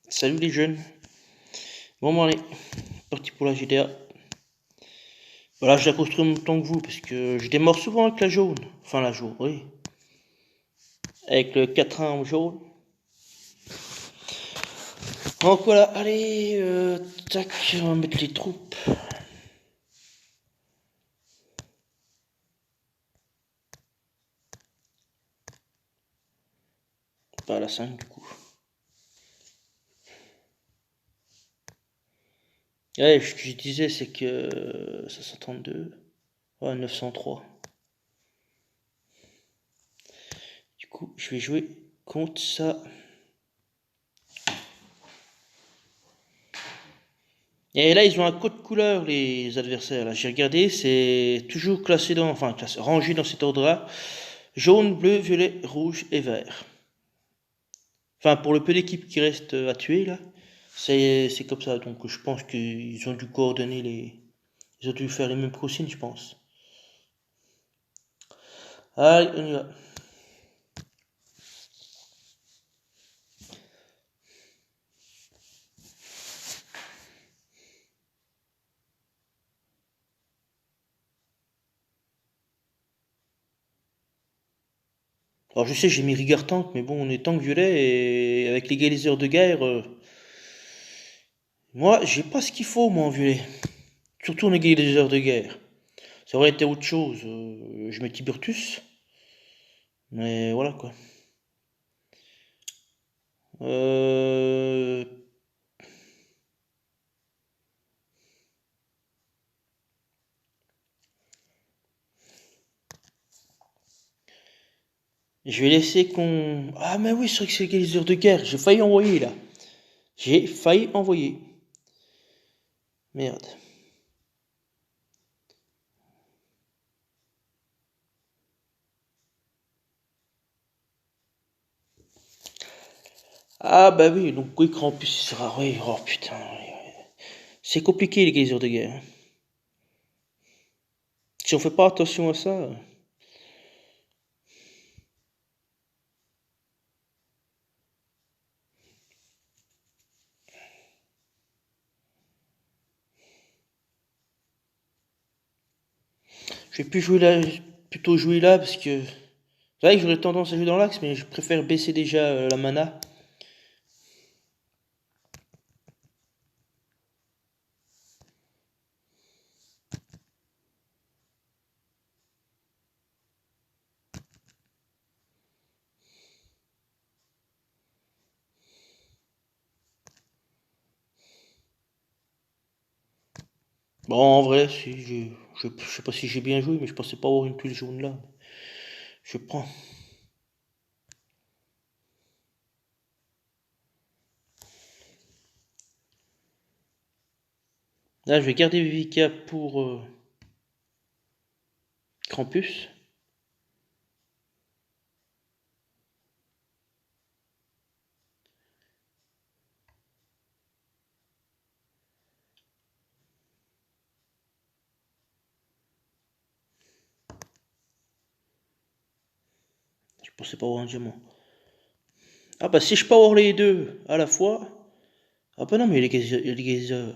Salut les jeunes. Bon, allez, parti pour la GDA. Voilà, je la construis en même temps que vous parce que je démarre souvent avec la jaune. Enfin, la jaune, oui. Avec le 4-1 jaune. Donc voilà, allez, tac, on va mettre les troupes. Pas à la 5 du coup. Ouais, ce que je disais, c'est que 532. Ouais, 903. Du coup, je vais jouer contre ça. Et là, ils ont un code couleur, les adversaires. Là, j'ai regardé, c'est toujours classé dans, enfin, rangé dans cet ordre-là. Jaune, bleu, violet, rouge et vert. Enfin, pour le peu d'équipes qui restent à tuer, là, c'est comme ça. Donc, je pense qu'ils ont dû coordonner les. Ils ont dû faire les mêmes consignes, je pense. Allez, on y va. Alors, je sais, j'ai mis rigueur tank, mais bon, on est tank violet et avec l'égaliseur de guerre, moi, j'ai pas ce qu'il faut, moi, en violet. Surtout en égaliseur de guerre. Ça aurait été autre chose. Je mets Tiburtus. Mais voilà, quoi. Euh, Je vais laisser qu'on. Ah, mais oui, c'est vrai que c'est l'égaliseur de guerre. J'ai failli envoyer, là. J'ai failli envoyer. Merde. Ah bah oui, donc oui, Krampus il sera. Oui, oh putain. Oui, oui. C'est compliqué les geysers de guerre. Si on fait pas attention à ça. Je vais plus jouer là, plutôt jouer là parce que. C'est vrai que j'aurais tendance à jouer dans l'axe, mais je préfère baisser déjà la mana. Bon, en vrai, si je sais pas si j'ai bien joué, mais je pensais pas avoir une tuile jaune là. Je prends. Là, je vais garder Vivika pour Krampus. Je pensais pas avoir un diamant. Ah bah si je power les deux à la fois. Ah bah non, mais les geysers.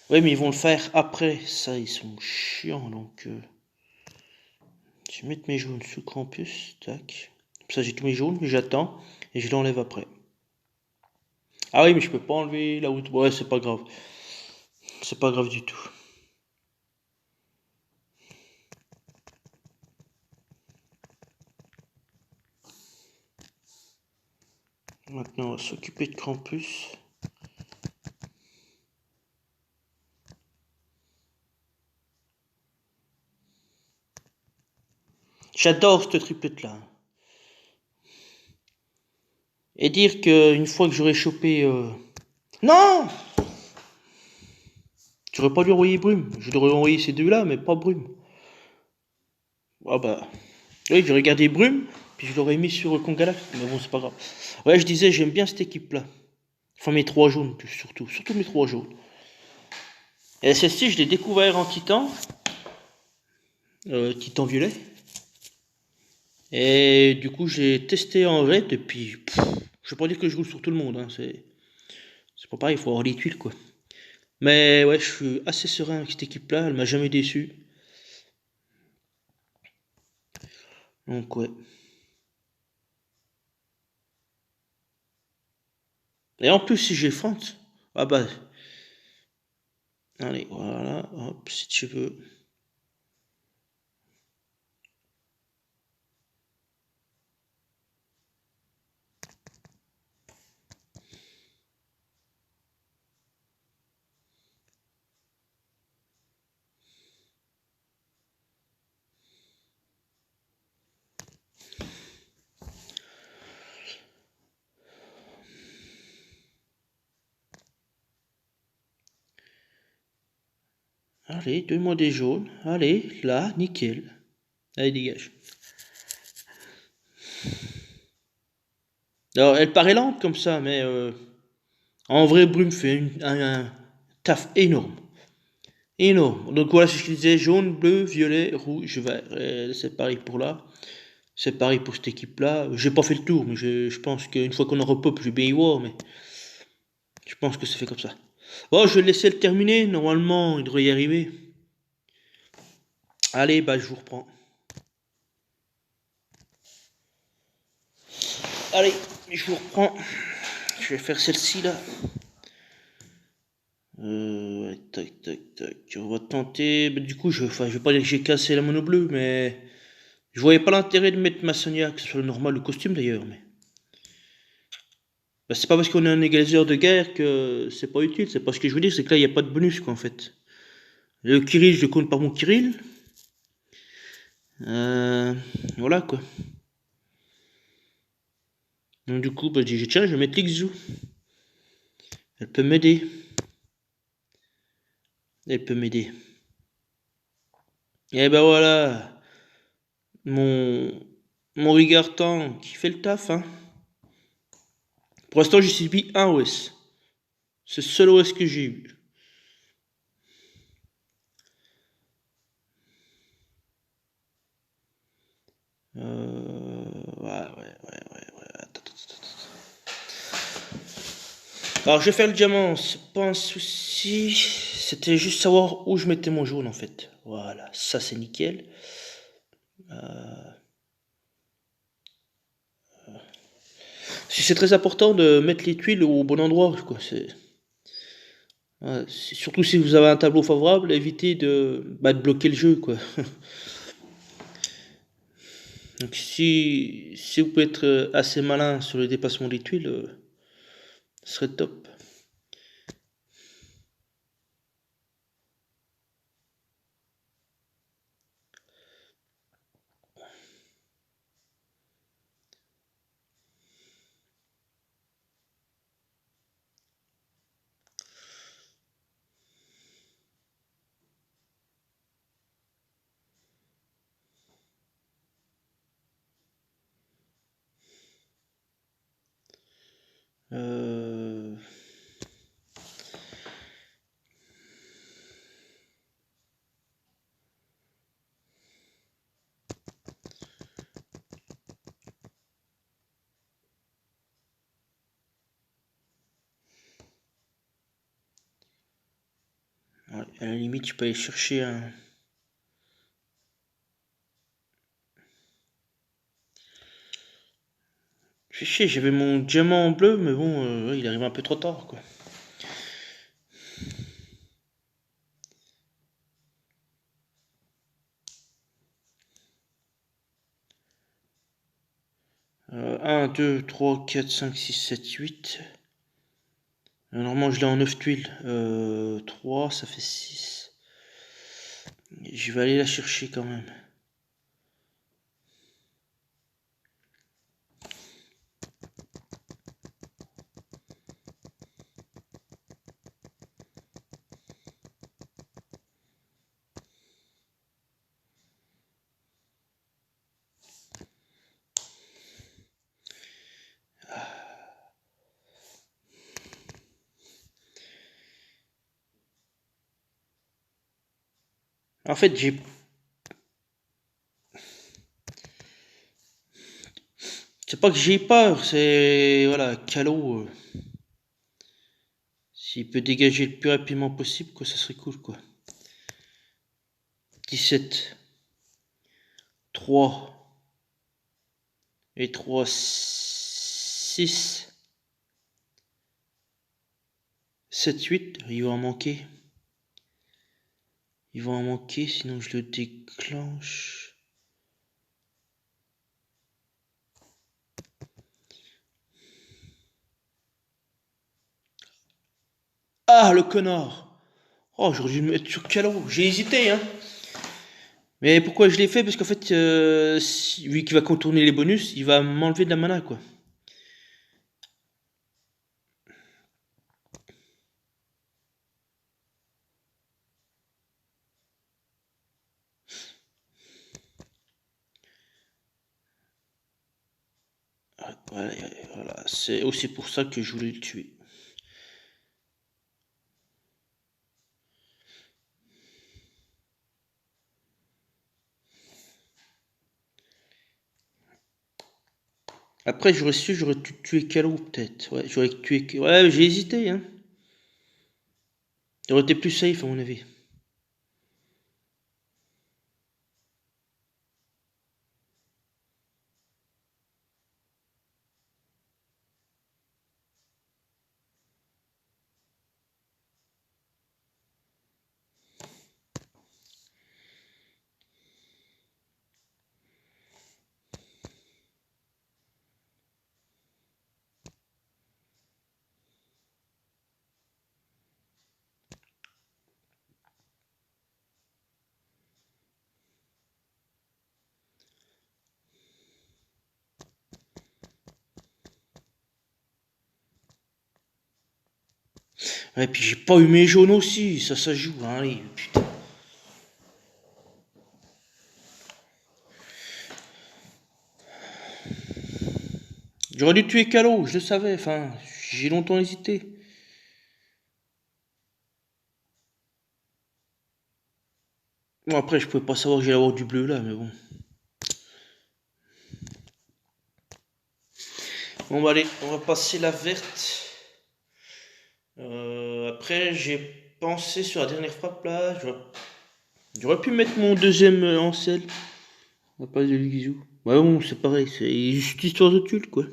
Oui, mais ils vont le faire après. Ça, ils sont chiants, donc. Je vais mettre mes jaunes sous Krampus. Tac. Comme ça, j'ai tous mes jaunes, mais j'attends. Et je l'enlève après. Ah oui, mais je peux pas enlever la route. Ouais, c'est pas grave. C'est pas grave du tout. Maintenant, on va s'occuper de Krampus. J'adore cette triplette là. Et dire qu'une fois que j'aurai chopé. Non! J'aurais pas dû envoyer Brume. Je devrais envoyer ces deux-là, mais pas Brume. Ah bah. Oui, j'aurais gardé Brume, puis je l'aurais mis sur Kongala. Mais bon, c'est pas grave. Ouais, je disais, j'aime bien cette équipe-là. Enfin, mes trois jaunes, surtout. Surtout mes trois jaunes. Et celle-ci, je l'ai découvert en Titan. Titan violet. Et du coup, j'ai testé en raid, et puis. Je vais pas dire que je roule sur tout le monde. Hein, c'est. C'est pas pareil, il faut avoir les tuiles, quoi. Mais ouais, je suis assez serein avec cette équipe-là, elle m'a jamais déçu. Donc ouais. Et en plus, si j'ai France, ah bah, allez, voilà, hop, si tu veux. Allez, donne-moi des jaunes. Allez, là, nickel. Allez, dégage. Alors, elle paraît lente comme ça, mais en vrai, Brume fait un taf énorme. Énorme. Donc voilà, c'est ce que je disais, jaune, bleu, violet, rouge, vert. C'est pareil pour là. C'est pareil pour cette équipe-là. J'ai pas fait le tour, mais je pense qu'une fois qu'on aura pop, je vais bien y voir, mais je pense que c'est fait comme ça. Bon, je vais laisser le terminer. Normalement, il devrait y arriver. Allez, bah, je vous reprends. Allez, je vous reprends. Je vais faire celle-ci là. Ouais, tac, tac, tac. On va tenter. Bah, du coup, enfin, je vais pas dire que j'ai cassé la mono bleue, mais je voyais pas l'intérêt de mettre ma Sonia, que ce soit le normal ou le costume d'ailleurs. Mais bah, c'est pas parce qu'on est un égaliseur de guerre que c'est pas utile. C'est pas ce que je veux dire, c'est que là, il n'y a pas de bonus quoi en fait. Le Kirill, je le compte par mon Kirill. Voilà quoi. Donc du coup, bah, j'ai dit, tiens, je vais mettre l'Ixou. Elle peut m'aider. Elle peut m'aider. Et ben voilà. Mon, mon Rigartan qui fait le taf, hein. Pour l'instant, j'ai subi un OS. C'est le seul OS que j'ai eu. Ouais. Alors, je vais faire le diamant, c'est pas un souci. C'était juste savoir où je mettais mon jaune en fait. Voilà, ça c'est nickel. C'est très important de mettre les tuiles au bon endroit, quoi. Surtout si vous avez un tableau favorable, évitez de bloquer le jeu, quoi. Donc si vous pouvez être assez malin sur le dépassement des tuiles, ce serait top. Euh, ouais, à la limite, je peux aller chercher un. Je sais, j'avais mon diamant en bleu, mais bon, ouais, il arrive un peu trop tard, quoi. 1, 2, 3, 4, 5, 6, 7, 8. Normalement, je l'ai en 9 tuiles. 3, ça fait 6. Je vais aller la chercher quand même. En fait, c'est pas que j'ai peur, c'est. Voilà, Calo. S'il peut dégager le plus rapidement possible, quoi, ça serait cool, quoi. 17. 3. Et 3, 6. 7, 8. Il va en manquer. Il va en manquer, sinon je le déclenche. Ah, le connard! Oh, j'aurais dû me mettre sur Calo. J'ai hésité, hein. Mais pourquoi je l'ai fait? Parce qu'en fait, vu qu'il va contourner les bonus, il va m'enlever de la mana, quoi. Voilà, c'est aussi pour ça que je voulais le tuer. Après, j'aurais su, j'aurais tué Calo, peut-être. Ouais, j'aurais tué. Ouais, j'ai hésité, hein. Ça aurait été plus safe, à mon avis. Ouais, puis j'ai pas eu mes jaunes aussi, ça joue, hein, allez, putain. J'aurais dû tuer Calo, je le savais, enfin, j'ai longtemps hésité. Bon, après, je pouvais pas savoir que j'allais avoir du bleu là, mais bon. Bon, bah allez, on va passer la verte. Après, j'ai pensé sur la dernière frappe là, j'aurais pu mettre mon deuxième en selle. On va pas de Ligizou. Ouais, bon, c'est pareil, c'est juste histoire de tulle, quoi.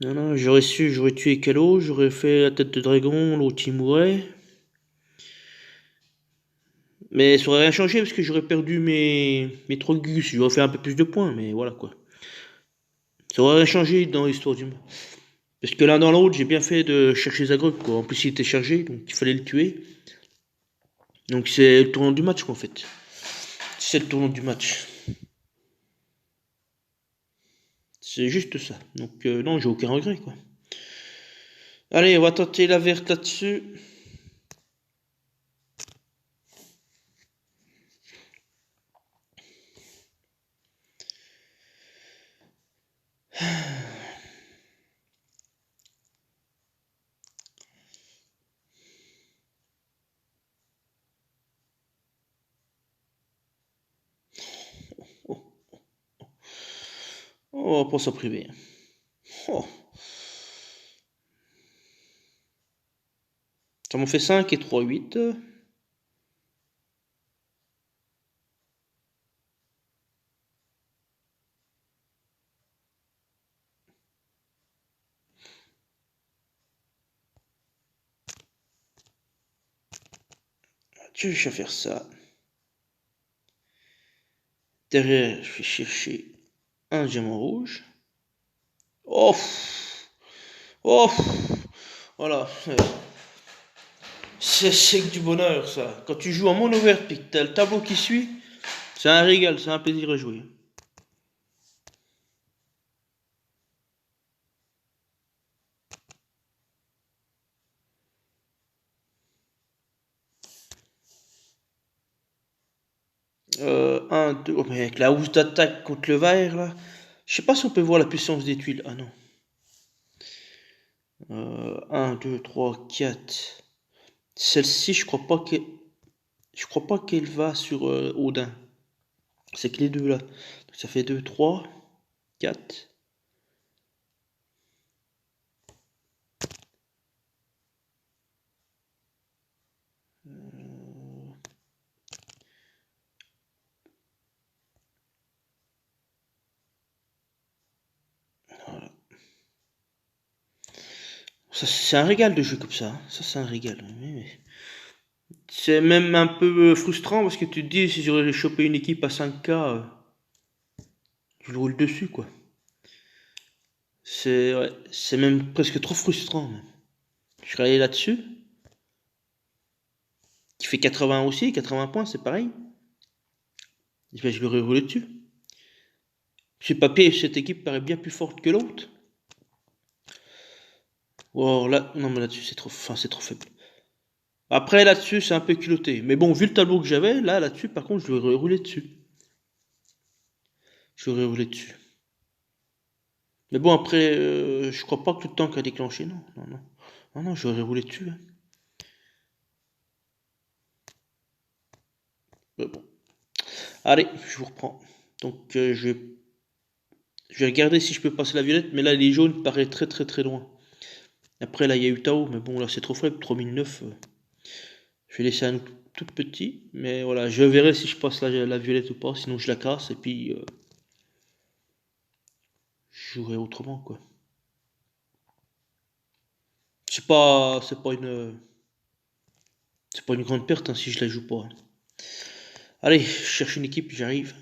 Non, non, j'aurais tué Calo, j'aurais fait la tête de dragon, l'autre il mourrait. Mais ça aurait rien changé parce que j'aurais perdu mes Trogus, j'aurais fait un peu plus de points, mais voilà quoi. Ça aurait rien changé dans l'histoire du monde. Parce que l'un dans l'autre, j'ai bien fait de chercher Zagreb, quoi. En plus, il était chargé, donc il fallait le tuer. Donc c'est le tournant du match, quoi, en fait. C'est le tournant du match. C'est juste ça. Donc non, j'ai aucun regret, quoi. Allez, on va tenter la verte là-dessus. Oh, on va pas s'en priver. Oh. Ça m'en fait 5 et 3, 8. Je vais faire ça. Derrière, je vais chercher un diamant rouge. Oh, oh, voilà. C'est que du bonheur, ça. Quand tu joues en mono verte et que t'as le tableau qui suit, c'est un régal, c'est un plaisir à jouer. Un, deux. Oh, mais avec la housse d'attaque contre le vert, là. Je sais pas si on peut voir la puissance des tuiles. Ah non. 1, 2, 3, 4. Celle-ci, je crois pas qu'elle va sur Odin. C'est que les deux là. Donc, ça fait 2, 3, 4. Ça, c'est un régal de jouer comme ça. Hein. Ça, c'est un régal. C'est même un peu frustrant parce que tu te dis, si j'aurais chopé une équipe à 5K, je le roule dessus, quoi. C'est même presque trop frustrant, même. Je serais allé là-dessus. Qui fait 80 aussi, 80 points, c'est pareil. Et ben, je l'aurais roulé dessus. Sur papier, cette équipe paraît bien plus forte que l'autre. Oh, là, non, mais là-dessus, c'est trop faible. Après, là-dessus, c'est un peu culotté. Mais bon, vu le tableau que j'avais, là-dessus, par contre, je l'aurais roulé dessus. Je l'aurais roulé dessus. Mais bon, après, je crois pas que le tank a déclenché, non. Non, non. Non, non, j'aurais roulé dessus. Hein. Mais bon. Allez, je vous reprends. Donc, je vais regarder si je peux passer la violette, mais là, les jaunes paraissent très très très loin. Après, là, il y a eu Tao, mais bon, là, c'est trop faible, 3009. Je vais laisser un tout petit, mais voilà, je verrai si je passe la violette ou pas, sinon je la casse, et puis je jouerai autrement, quoi. C'est pas une grande perte hein, si je la joue pas. Hein. Allez, je cherche une équipe, j'arrive.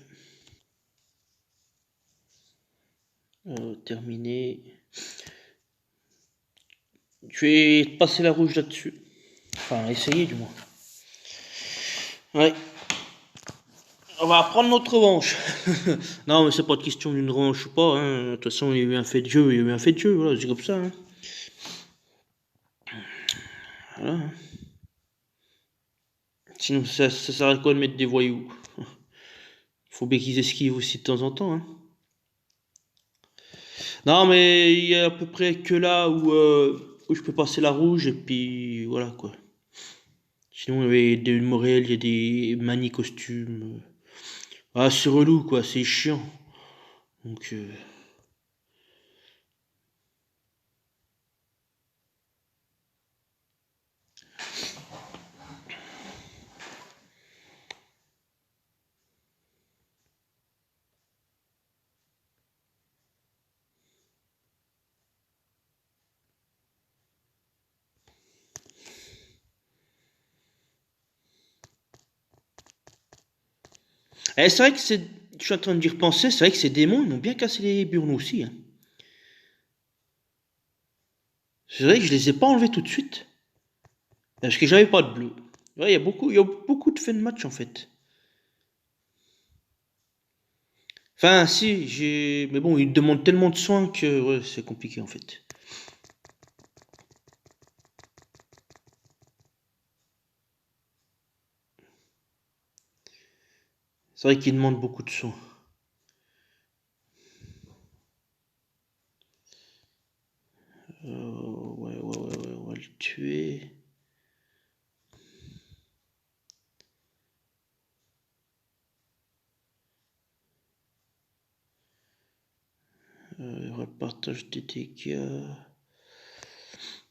Terminé. Je vais passer la rouge là-dessus. Enfin, essayer du moins. Ouais. On va prendre notre revanche. Non, mais c'est pas de question d'une revanche ou pas. Hein. De toute façon, il y a eu un fait de jeu, il y a eu un fait de jeu. Voilà, c'est comme ça. Hein. Voilà. Hein. Sinon, ça sert à quoi de mettre des voyous? Faut bien qu'ils esquivent aussi de temps en temps. Hein. Non, mais il y a à peu près que là où je peux passer la rouge et puis voilà quoi. Sinon, il y avait des Montréal, il y a des mani costumes. Ah, c'est relou quoi, c'est chiant. Donc, c'est vrai que je suis en train de y repenser, c'est vrai que ces démons, ils m'ont bien cassé les burnes aussi. Hein. C'est vrai que je les ai pas enlevés tout de suite. Parce que j'avais pas de bleu. Ouais, il y a beaucoup de fin de match en fait. Enfin, si, mais bon, ils demandent tellement de soins que ouais, c'est compliqué en fait. C'est vrai qu'ils demandent beaucoup de soins. Ouais, on va le tuer. Repartage des dégâts.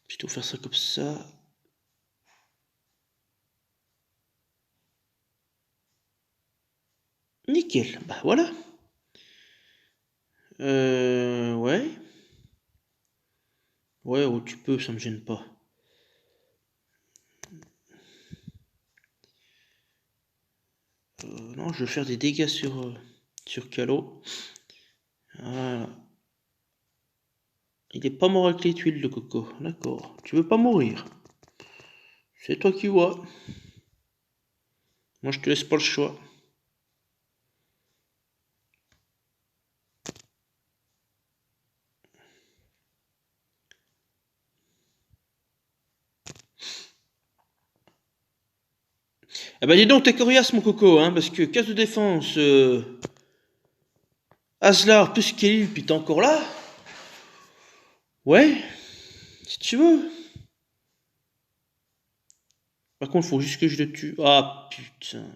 Plutôt faire ça comme ça. Nickel. Bah voilà. Ouais. Ouais, oh, tu peux, ça me gêne pas. Non, je vais faire des dégâts sur Calo. Voilà. Il est pas mort avec les tuiles, le coco. D'accord. Tu veux pas mourir. C'est toi qui vois. Moi, je te laisse pas le choix. Eh ben dis donc, t'es coriace mon coco, hein, parce que case de défense, Aslar plus Kelly, puis t'es encore là. Ouais, si tu veux. Par contre, faut juste que je le tue. Ah putain.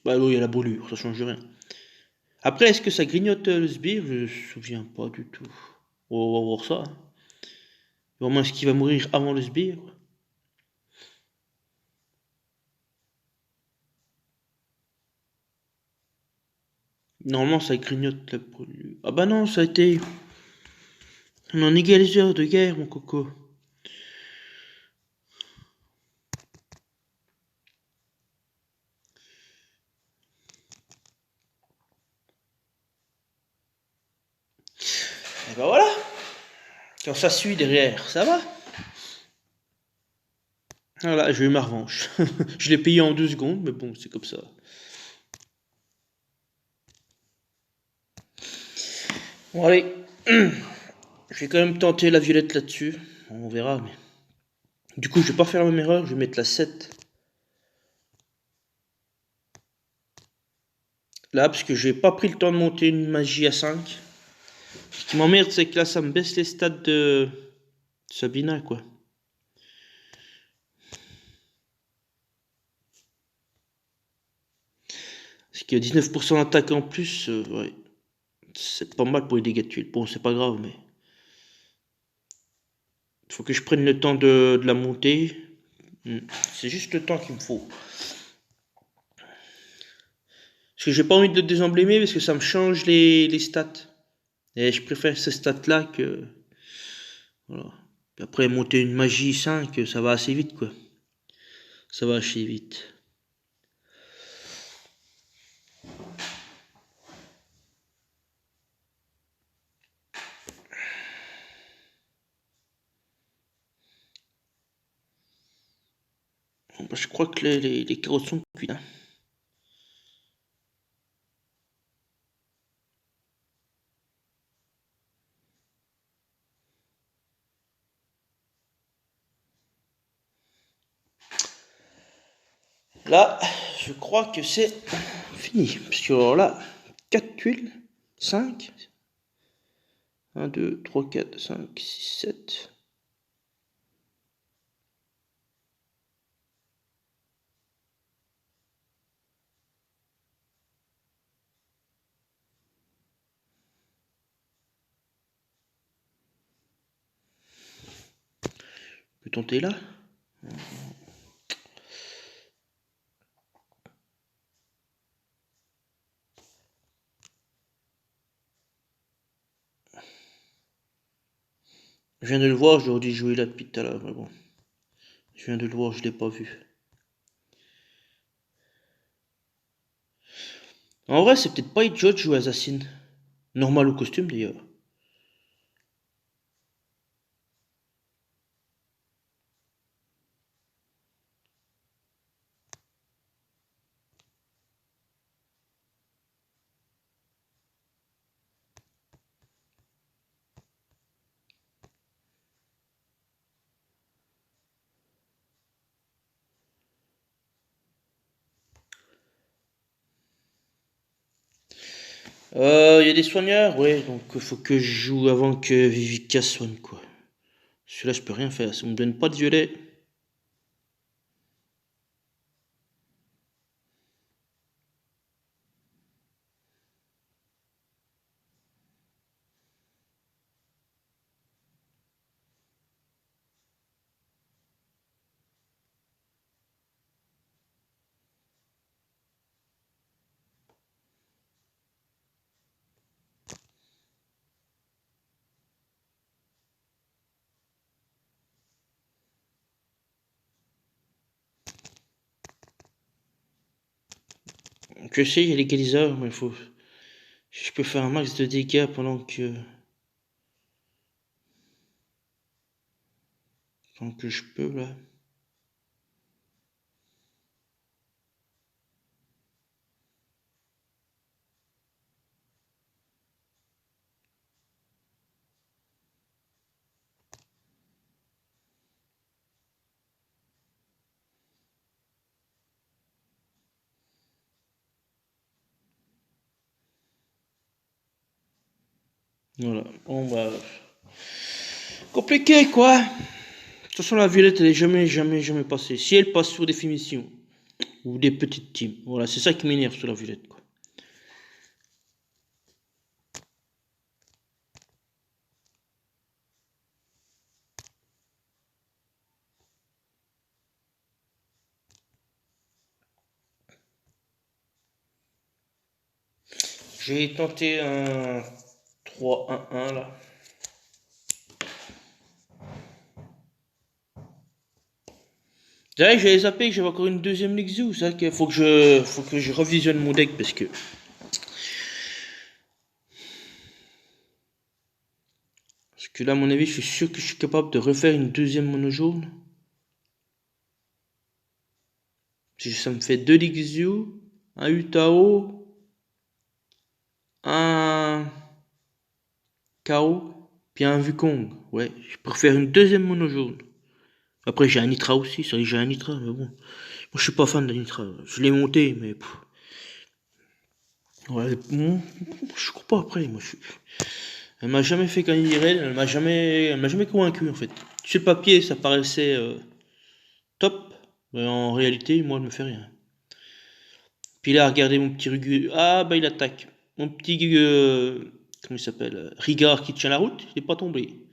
Bah oui, il y a la brûlure, ça change rien. Après, est-ce que ça grignote le sbire? Je me souviens pas du tout. On va voir ça. Hein. Vraiment, est-ce qu'il va mourir avant le sbire? Normalement, ça grignote la brûlure. Ah bah non, ça a été... On en égaliseur de guerre, mon coco. Quand ça suit derrière, ça va? Voilà, j'ai eu ma revanche. Je l'ai payé en 2 secondes, mais bon, c'est comme ça. Bon, allez. Je vais quand même tenter la violette là-dessus. On verra, mais... Du coup, je vais pas faire la même erreur, je vais mettre la 7. Là, parce que j'ai pas pris le temps de monter une magie à 5. Ce qui m'emmerde, c'est que là, ça me baisse les stats de Sabina, quoi. Parce qu'il y a 19% d'attaque en plus, ouais. C'est pas mal pour les dégâts de tuile. Bon, c'est pas grave, mais... Il faut que je prenne le temps de la monter. C'est juste le temps qu'il me faut. Parce que j'ai pas envie de le désemblémer parce que ça me change les stats. Et je préfère ces stats-là que... Voilà. Puis après, monter une magie 5, ça va assez vite, quoi. Ça va assez vite. Bon, bah, je crois que les carottes sont cuites. Hein. Là, je crois que c'est fini. Parce que alors là, 4 tuiles, 5. 1, 2, 3, 4, 5, 6, 7. Je peux tenter là. Je viens de le voir, j'aurais dû jouer là depuis tout à l'heure, mais bon. Je viens de le voir, je l'ai pas vu. En vrai, c'est peut-être pas idiot de jouer Assassin. Normal ou costume d'ailleurs. Il y a des soigneurs, ouais, donc faut que je joue avant que Vivica soigne, quoi. Celui-là, je peux rien faire, ça me donne pas de violet. Je sais, il y a l'égaliseur, mais il faut... Je peux faire un max de dégâts pendant que... Pendant que je peux, là. Voilà, bon bah... Compliqué, quoi. De toute façon, la violette, elle est jamais passée. Si elle passe sur des finitions, ou des petites teams, voilà, c'est ça qui m'énerve sur la violette, quoi. J'ai tenté un 3-1-1, là. D'ailleurs, j'avais zappé que j'avais encore une deuxième Lexus, ça qu'il faut que je revisionne mon deck parce que là, à mon avis, je suis sûr que je suis capable de refaire une deuxième mono jaune. Si ça me fait 2 Lixu, un Utao, un Kao, puis un Wukong. Ouais, je peux refaire une deuxième mono jaune. Après, j'ai un Nitra aussi, c'est vrai que j'ai un Nitra, mais bon. Moi, je suis pas fan de Nitra. Je l'ai monté, mais. Ouais, bon, je cours pas après. Elle m'a jamais fait gagner l'IRL, elle m'a jamais convaincu en fait. Sur le papier, ça paraissait top, mais en réalité, moi, elle me fait rien. Puis là, regardez mon petit Rugu. Ah, bah il attaque. Mon petit. Comment il s'appelle Rigard qui tient la route, il n'est pas tombé.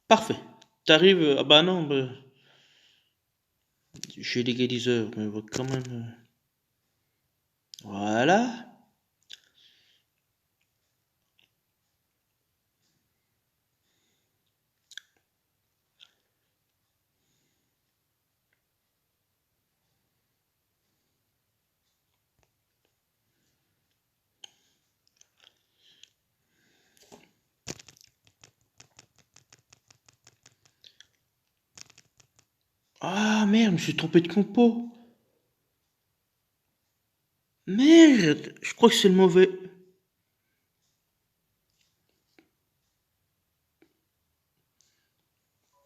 Parfait. T'arrives. Ah bah non, bah, j'ai l'égaliseur, mais quand même. Voilà. Ah merde, je me suis trompé de compo. Merde, je crois que c'est le mauvais.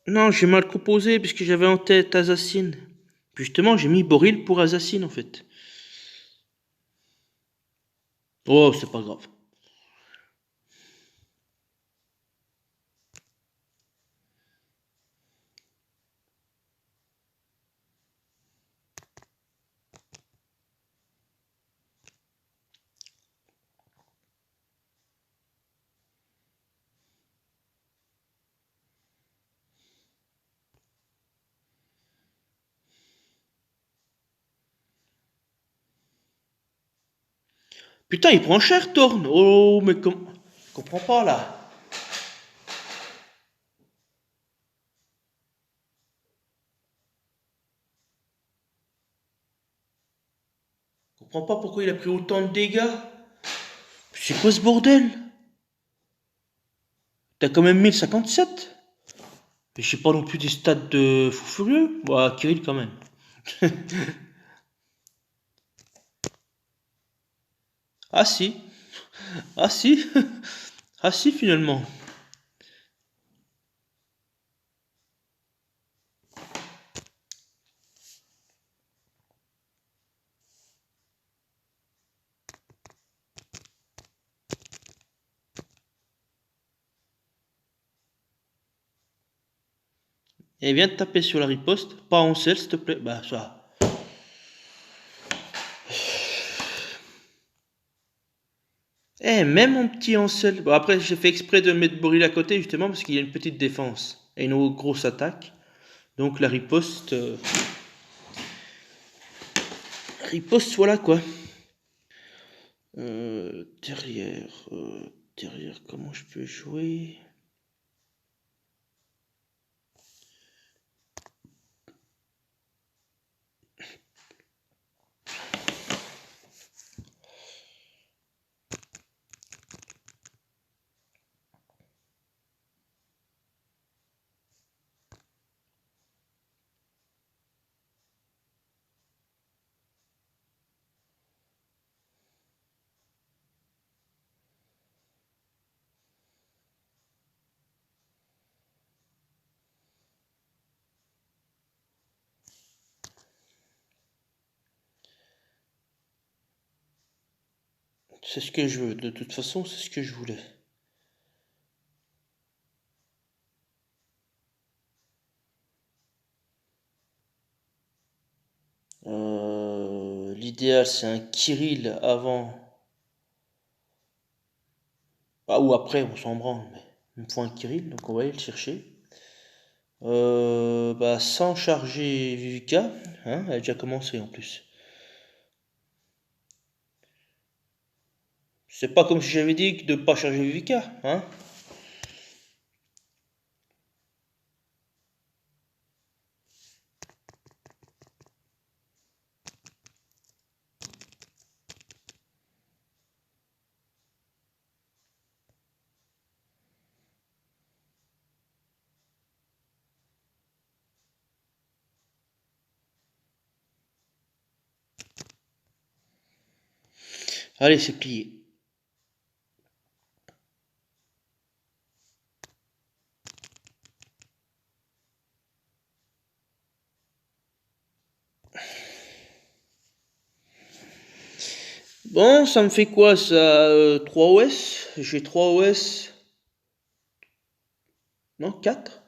Non, j'ai mal composé puisque j'avais en tête Assassin. Puis justement, j'ai mis Boril pour Assassin en fait. Oh, c'est pas grave. Putain, il prend cher, Thorn. Oh, mais comme. Je comprends pas là. Je comprends pas pourquoi il a pris autant de dégâts. C'est quoi ce bordel? T'as quand même 1057. Mais je sais pas non plus des stats de fou furieux. Bah, Kirill quand même. Ah si. Ah si. Ah si, finalement. Et viens de taper sur la riposte. Pas en sel, s'il te plaît. Bah, ça. Eh, même mon petit Ansel. Bon, après, j'ai fait exprès de mettre Boril à côté, justement, parce qu'il y a une petite défense et une grosse attaque. Donc, la riposte. Riposte, voilà quoi. Derrière. Derrière, comment je peux jouer? C'est ce que je veux. De toute façon, c'est ce que je voulais. L'idéal, c'est un Kirill avant. Ah, ou après, on s'en branle, mais il me faut un Kirill, donc on va aller le chercher. Bah, sans charger Vivika, hein, elle a déjà commencé en plus. C'est pas comme si j'avais dit de pas charger VK, hein. Allez, c'est plié. Bon, ça me fait quoi ça 3 OS? J'ai 3 OS. Non, 4.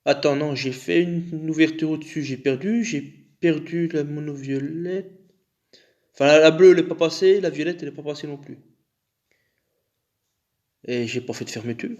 Attends, non, j'ai fait une ouverture au-dessus, j'ai perdu la monoviolette. Enfin, la bleue, elle n'est pas passée, la violette, elle n'est pas passée non plus. Et j'ai pas fait de fermeture.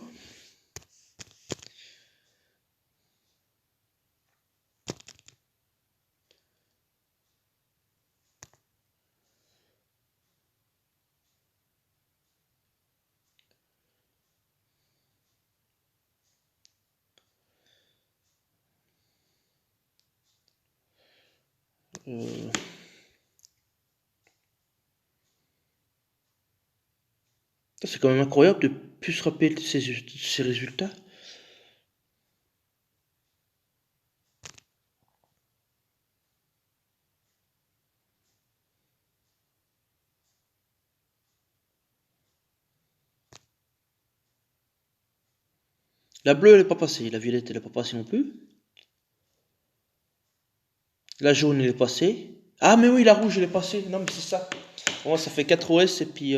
Euh, C'est quand même incroyable de plus se rappeler de ces résultats. La bleue, elle n'est pas passée, la violette, elle n'est pas passée non plus. La jaune, elle est passée. Ah, mais oui, la rouge, elle est passée. Non, mais c'est ça. Bon, ça fait 4 OS et puis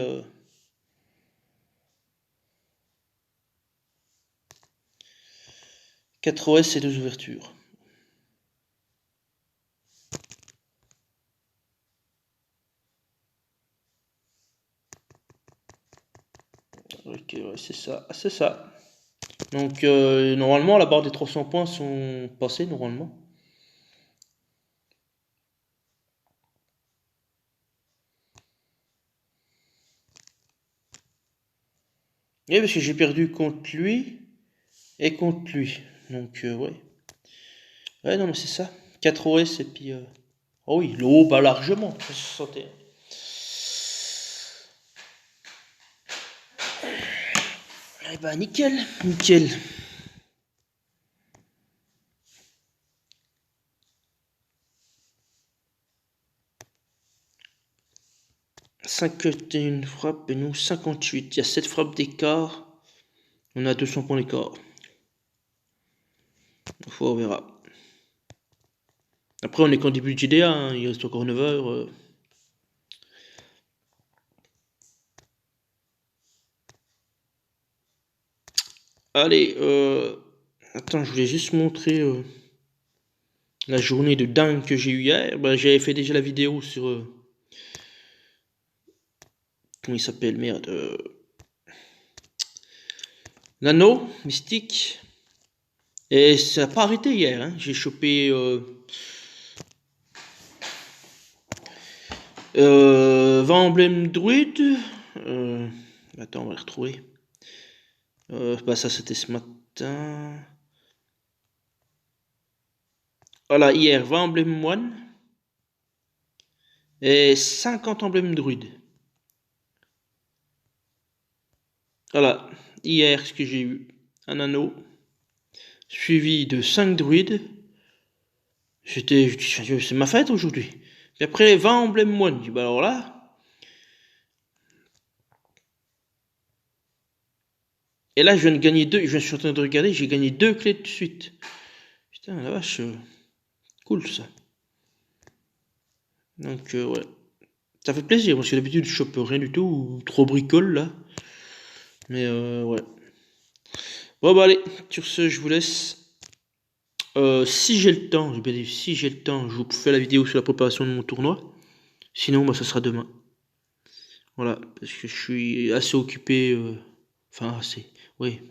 4 OS et 2 ouvertures. Ok, ouais, c'est ça, c'est ça. Donc, normalement, la barre des 300 points sont passés, normalement. Oui, parce que j'ai perdu contre lui et contre lui. Donc, ouais. Ouais, non, mais c'est ça. 4 OS et puis... Oh oui, le haut, bah largement. 361. Eh bah, nickel, nickel. « 51 frappes et nous 58. Il y a 7 frappes d'écart. On a 200 points d'écart. On verra. Après, on est qu'en début de GDA, hein. Il reste encore 9 heures. Allez, attends, je voulais juste montrer la journée de dingue que j'ai eu hier. Bah, j'avais fait déjà la vidéo sur... comment il s'appelle, merde, l'anneau mystique. Et ça n'a pas arrêté hier, hein. J'ai chopé 20 emblèmes druides. Attends, on va les retrouver. Bah ça c'était ce matin. Voilà, hier 20 emblèmes moines. Et 50 emblèmes druides. Voilà, hier ce que j'ai eu, un anneau. Suivi de 5 druides. C'est ma fête aujourd'hui. Puis après 20 emblèmes moines. Je dis, bah alors là... Et là, je viens de gagner 2. Je suis en train de regarder, j'ai gagné 2 clés de suite. Putain, la vache. Cool ça. Donc, ouais. Ça fait plaisir, parce que d'habitude, je chope rien du tout, ou trop bricole là. Mais, ouais. Bon, bah, allez, sur ce, je vous laisse. Si j'ai le temps, j'ai bien dit, si j'ai le temps, je vous fais la vidéo sur la préparation de mon tournoi. Sinon, bah, ça sera demain. Voilà, parce que je suis assez occupé. Enfin, assez. Oui.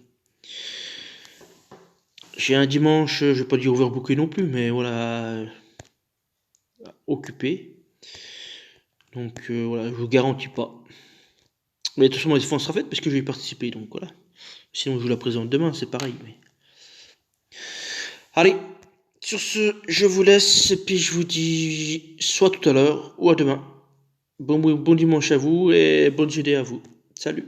J'ai un dimanche, je vais pas dire overbooké non plus, mais voilà, occupé. Donc voilà, je vous garantis pas. Mais de toute façon, la défense sera faite parce que je vais y participer, donc voilà. Sinon, je vous la présente demain, c'est pareil. Mais... Allez, sur ce, je vous laisse, et puis je vous dis soit tout à l'heure ou à demain. Bon dimanche à vous et bonne journée à vous. Salut.